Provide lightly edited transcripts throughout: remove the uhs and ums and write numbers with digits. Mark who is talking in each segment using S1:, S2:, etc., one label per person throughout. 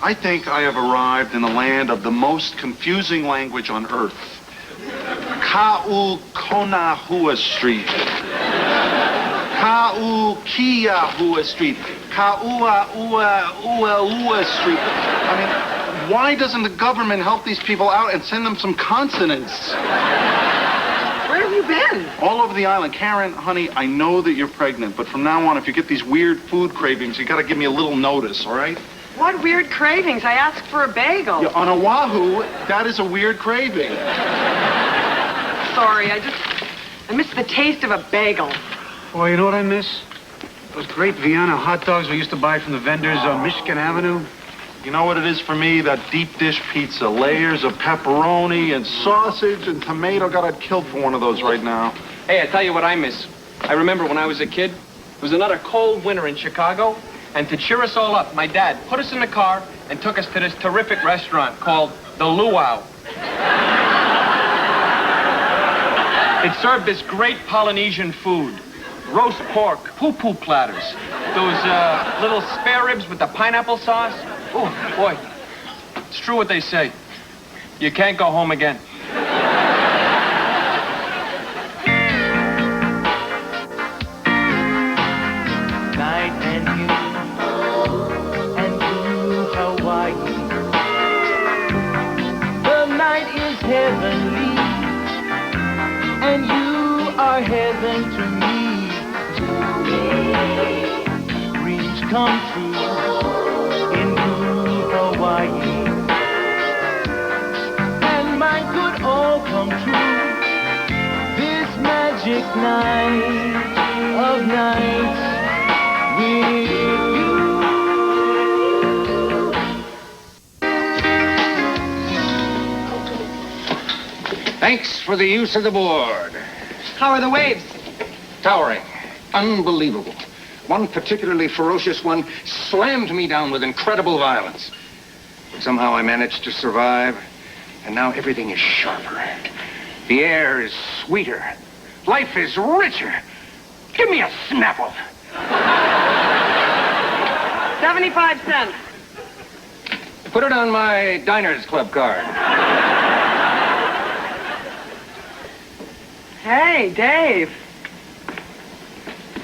S1: I think I have arrived in the land of the most confusing language on earth. Ka'u Kona Hua Street. Ka'u Kia Hua Street. Ka'ua Ua Ua Ua Street. I mean, why doesn't the government help these people out and send them some consonants?
S2: Where have you been?
S1: All over the island. Karen, honey, I know that you're pregnant, but from now on, if you get these weird food cravings, you gotta give me a little notice, all right?
S2: What weird cravings? I asked for a bagel.
S1: Yeah, on Oahu, that is a weird craving.
S2: Sorry, I missed the taste of a bagel.
S3: Well, you know what I miss? Those great Vienna hot dogs we used to buy from the vendors on Michigan Avenue.
S1: You know what it is for me? That deep dish pizza. Layers of pepperoni and sausage and tomato. God, I'd kill for one of those right now.
S4: Hey, I tell you what I miss. I remember when I was a kid, it was another cold winter in Chicago, and to cheer us all up, my dad put us in the car and took us to this terrific restaurant called The Luau. It served this great Polynesian food. Roast pork, poo-poo platters. Those little spare ribs with the pineapple sauce. Oh, boy. It's true what they say. You can't go home again.
S5: Night and to Hawaii. The night is heavenly, and you are heaven to me. Dreams come true in blue Hawaii, and mine could all come true this magic night of nights with you.
S6: Thanks for the use of the board.
S2: How are the waves?
S6: Towering. Unbelievable. One particularly ferocious one slammed me down with incredible violence. But somehow I managed to survive, and now everything is sharper. The air is sweeter. Life is richer. Give me a Snapple.
S2: 75 cents.
S6: Put it on my Diners Club card.
S2: Hey, Dave.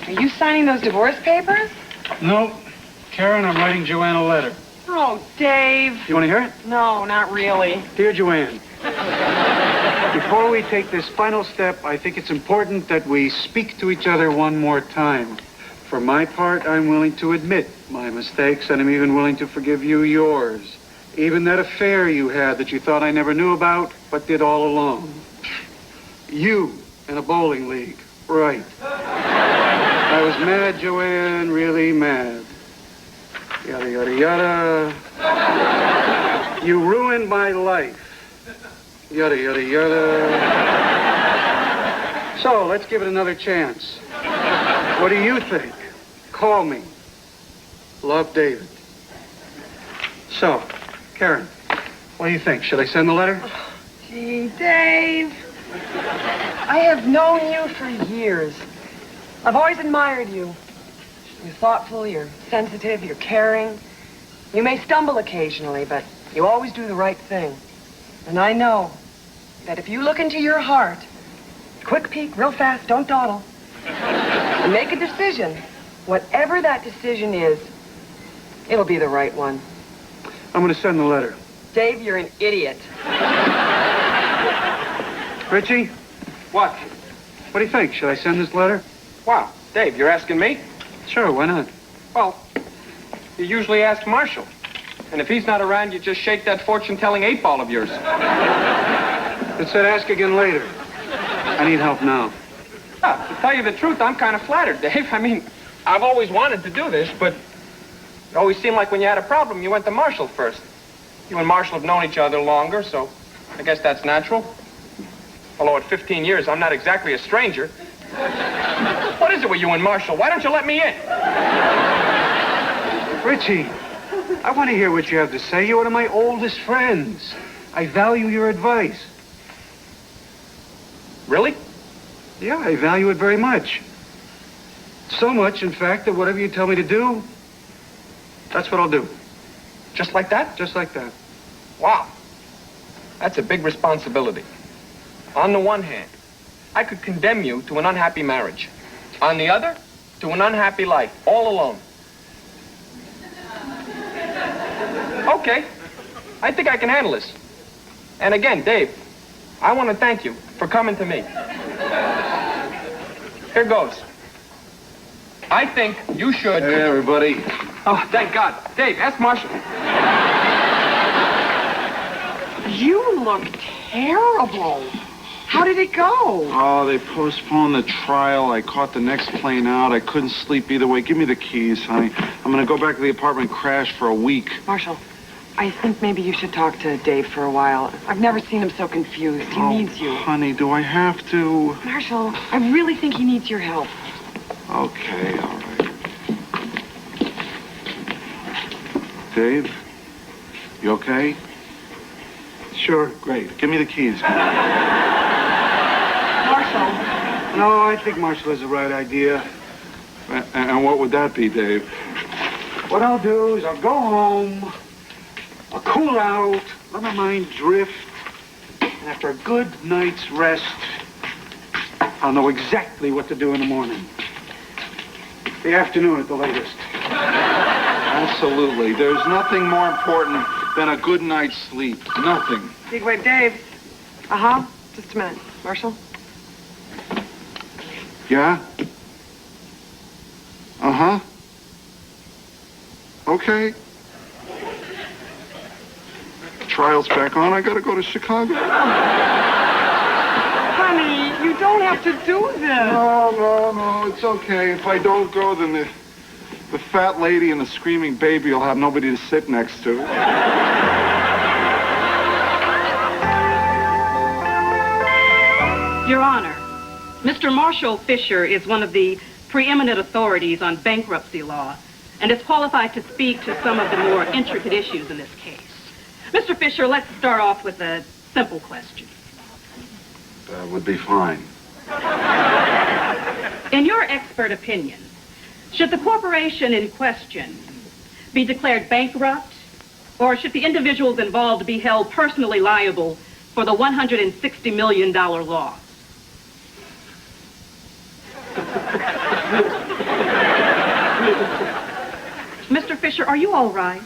S2: Are you signing those divorce papers?
S3: No. Karen, I'm writing Joanne a letter.
S2: Oh, Dave.
S3: You want to hear it?
S2: No, not really.
S3: Dear Joanne, before we take this final step, I think it's important that we speak to each other one more time. For my part, I'm willing to admit my mistakes, and I'm even willing to forgive you yours. Even that affair you had that you thought I never knew about, but did all along. You in a bowling league. Right. I was mad, Joanne, really mad. Yada, yada, yada. You ruined my life. Yada, yada, yada. So, let's give it another chance. What do you think? Call me. Love, David. So, Karen, what do you think? Should I send the letter?
S2: Oh, gee, Dave. I have known you for years. I've always admired you. You're thoughtful, you're sensitive, you're caring. You may stumble occasionally, but you always do the right thing. And I know that if you look into your heart, quick peek, real fast, don't dawdle, and make a decision, whatever that decision is, it'll be the right one.
S3: I'm going to send the letter.
S2: Dave, you're an idiot.
S3: Richie,
S4: What?
S3: what do you think? Should I send this letter?
S4: Wow, Dave, you're asking me?
S3: Sure, why not?
S4: Well, you usually ask Marshall. And if he's not around, you just shake that fortune-telling 8-ball of yours.
S3: It said ask again later. I need help now.
S4: To tell you the truth, I'm kind of flattered, Dave. I mean, I've always wanted to do this, but it always seemed like when you had a problem, you went to Marshall first. You and Marshall have known each other longer, so I guess that's natural. Although at 15 years, I'm not exactly a stranger. What is it with you and Marshall? Why don't you let me in?
S3: Richie, I want to hear what you have to say. You're one of my oldest friends. I value your advice.
S4: Really?
S3: Yeah, I value it very much. So much, in fact, that whatever you tell me to do, that's what I'll do.
S4: Just like that?
S3: Just like that.
S4: Wow. That's a big responsibility. On the one hand, I could condemn you to an unhappy marriage. On the other, to an unhappy life, all alone. Okay. I think I can handle this. And again, Dave, I want to thank you for coming to me. Here goes. I think you should...
S1: Hey, everybody.
S4: Oh, thank God. Dave, ask Marshall.
S2: You look terrible. How did it go?
S7: Oh, they postponed the trial. I caught the next plane out. I couldn't sleep either way. Give me the keys, honey. I'm going to go back to the apartment and crash for a week.
S2: Marshall, I think maybe you should talk to Dave for a while. I've never seen him so confused. He needs you.
S7: Honey, do I have to?
S2: Marshall, I really think he needs your help.
S7: Okay, all right. Dave, you okay?
S3: Sure.
S7: Great. Give me the keys.
S2: Marshall.
S3: No, I think Marshall has the right idea.
S7: And what would that be, Dave?
S3: What I'll do is I'll go home, I'll cool out, let my mind drift, and after a good night's rest, I'll know exactly what to do in the morning. The afternoon at the latest.
S7: Absolutely. There's nothing more important than a good night's sleep. Nothing.
S2: Big wave, Dave. Uh-huh. Just a minute. Marshall?
S7: Yeah? Uh-huh. Okay. Trial's back on. I gotta go to Chicago.
S2: Honey, you don't have to do this.
S7: No, it's okay. If I don't go, then the fat lady and the screaming baby will have nobody to sit next to.
S8: Your Honor, Mr. Marshall Fisher is one of the preeminent authorities on bankruptcy law and is qualified to speak to some of the more intricate issues in this case. Mr. Fisher, let's start off with a simple question.
S7: That would be fine.
S8: In your expert opinion, should the corporation in question be declared bankrupt, or should the individuals involved be held personally liable for the $160 million loss? Mr. Fisher, are you all right?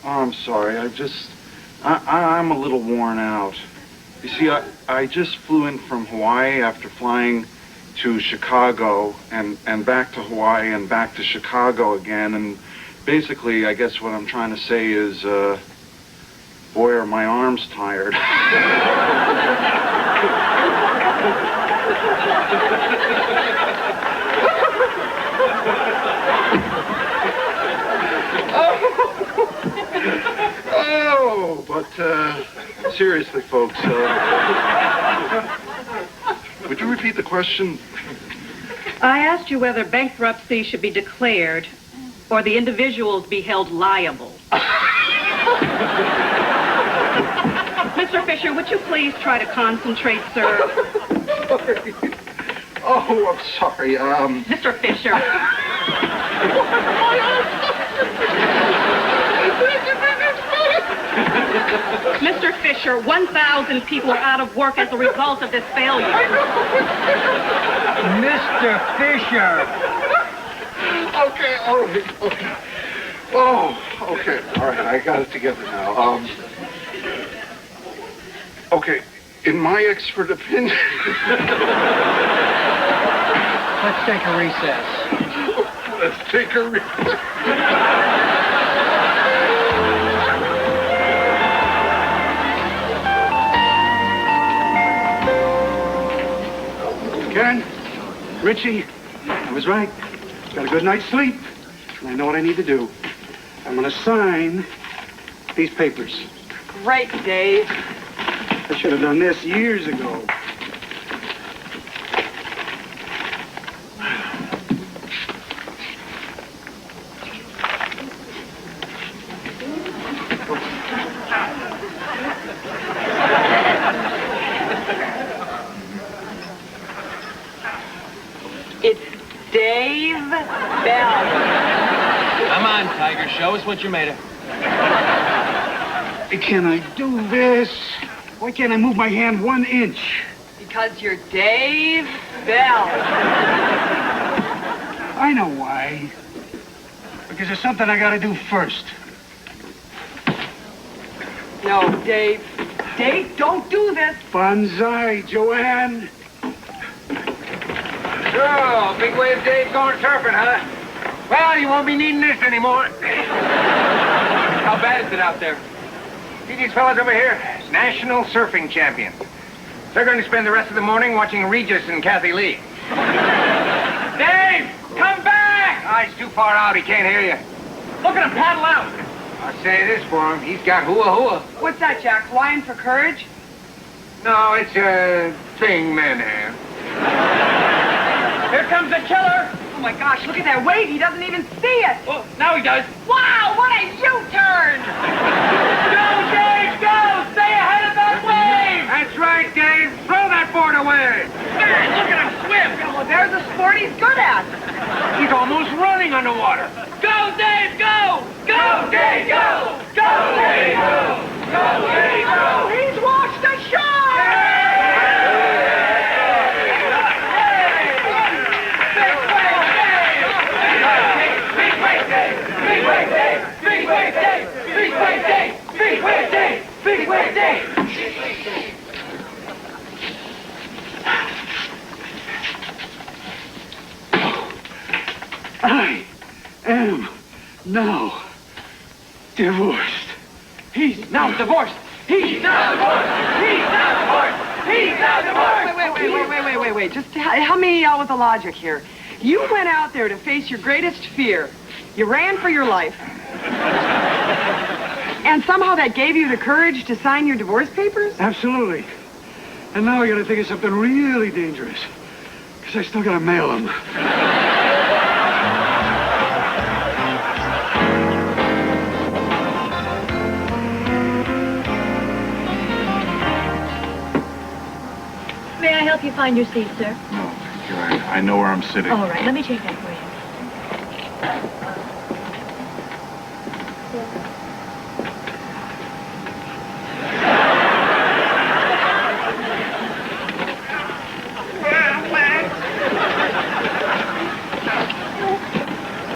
S7: Oh, I'm sorry. I'm a little worn out. You see, I just flew in from Hawaii after flying to Chicago and back to Hawaii and back to Chicago again. And basically, I guess what I'm trying to say is, boy, are my arms tired. Oh, but seriously, folks, would you repeat the question?
S8: I asked you whether bankruptcy should be declared or the individuals be held liable. Mr. Fisher, would you please try to concentrate, sir?
S7: Sorry. Oh, I'm sorry.
S8: Mr. Fisher. Mr. Fisher, 1,000 people are out of work as a result of this failure.
S3: Mr. Fisher!
S7: Okay, all right. Okay. Oh, okay. All right, I got it together now. Okay, in my expert opinion...
S5: Let's take a recess.
S7: Let's take a recess.
S3: Karen, Richie, I was right. Got a good night's sleep, and I know what I need to do. I'm going to sign these papers.
S2: Great, Dave.
S3: I should have done this years ago.
S2: It's Dave Bell.
S5: Come on, Tiger. Show us what you're made of.
S3: Can I do this? Why can't I move my hand 1 inch?
S2: Because you're Dave Bell.
S3: I know why. Because there's something I gotta do first.
S2: No, Dave. Dave, don't do this.
S3: Banzai, Joanne.
S6: So, big wave Dave going surfing, huh? Well, you won't be needing this anymore.
S4: How bad is it out there?
S6: See these fellas over here? National surfing champions. They're going to spend the rest of the morning watching Regis and Kathy Lee.
S4: Dave, come back!
S6: Ah, he's too far out. He can't hear you.
S4: Look at him paddle out.
S6: I'll say this for him. He's got hua.
S2: What's that, Jack? Hawaiian for courage?
S6: No, it's a thing men have.
S4: Here comes the killer.
S2: Oh my gosh, look at that wave. He doesn't even see it.
S4: Oh, now he does.
S2: Wow, what a U-turn!
S4: Go, Dave, go! Stay ahead of that wave!
S6: That's right, Dave. Throw that board away.
S4: Man, look at him swim!
S2: Yeah, well, there's a sport he's good at.
S6: He's almost running underwater.
S4: Go, Dave, go! Go, Dave, go! Go, Dave, go! Go, Dave, go!
S2: He's washed ashore!
S4: Big wave, Dave! Big wave, Dave! Big wave, Dave! Big wave, Dave! Big wave, Dave!
S3: I am now divorced.
S4: He's now divorced! He's now divorced! He's now divorced! He's now divorced!
S2: Wait. Just help me out with the logic here. You went out there to face your greatest fear. You ran for your life. And somehow that gave you the courage to sign your divorce papers?
S3: Absolutely. And now I gotta think of something really dangerous. Because I still gotta mail them.
S9: May I help you find your seat, sir?
S7: No, thank you. I know where I'm sitting.
S9: All right, let me take that for you.